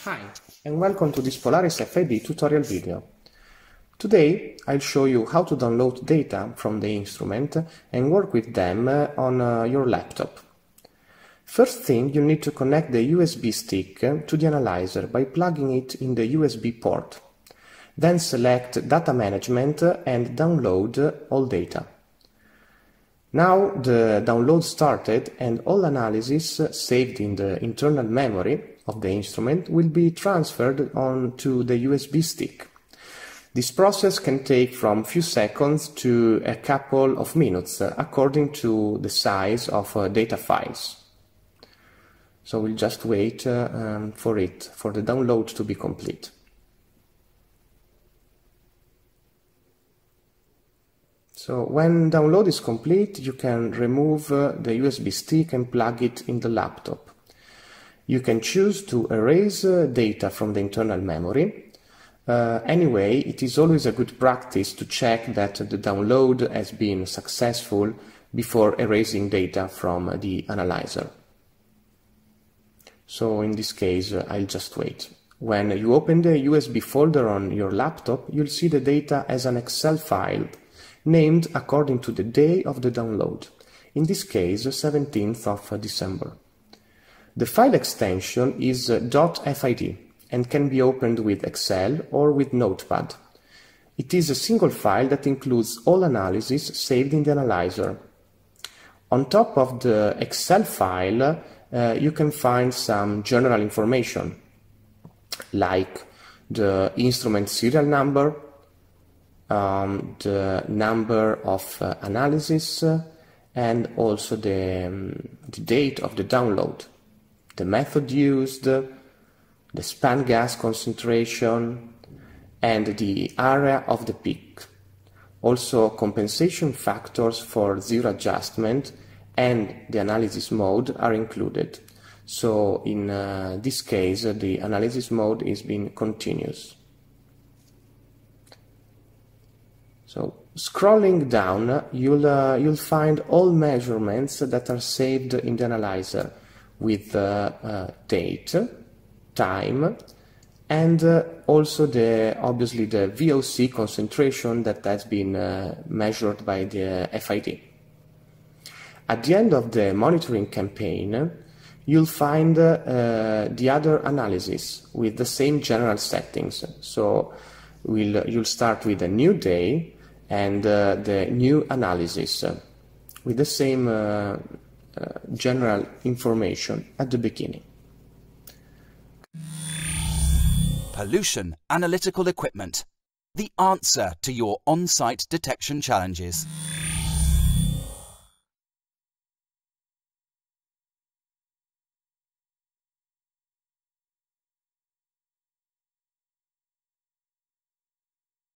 Hi, and welcome to this Polaris FID tutorial video. Today, I'll show you how to download data from the instrument and work with them on your laptop. First thing, you need to connect the USB stick to the analyzer by plugging it in the USB port. Then select Data Management and download all data. Now the download started and all analysis saved in the internal memory of the instrument will be transferred onto the USB stick. This process can take from few seconds to a couple of minutes according to the size of data files. So we'll just wait for the download to be complete. So when download is complete, you can remove the USB stick and plug it in the laptop. You can choose to erase data from the internal memory. Anyway, it is always a good practice to check that the download has been successful before erasing data from the analyzer. So in this case, I'll just wait. When you open the USB folder on your laptop, you'll see the data as an Excel file named according to the day of the download, in this case 17th of December. The file extension is .fid and can be opened with Excel or with Notepad. It is a single file that includes all analysis saved in the analyzer. On top of the Excel file, you can find some general information, like the instrument serial number, the number of analysis, and also the date of the download, the method used, the span gas concentration, and the area of the peak. Also compensation factors for zero adjustment and the analysis mode are included. So in this case, the analysis mode is being continuous. So scrolling down, you'll find all measurements that are saved in the analyzer with date, time, and also obviously the VOC concentration that has been measured by the FID. At the end of the monitoring campaign, you'll find the other analysis with the same general settings. So you'll start with a new day and the new analysis with the same general information at the beginning. Pollution Analytical Equipment, the answer to your on-site detection challenges.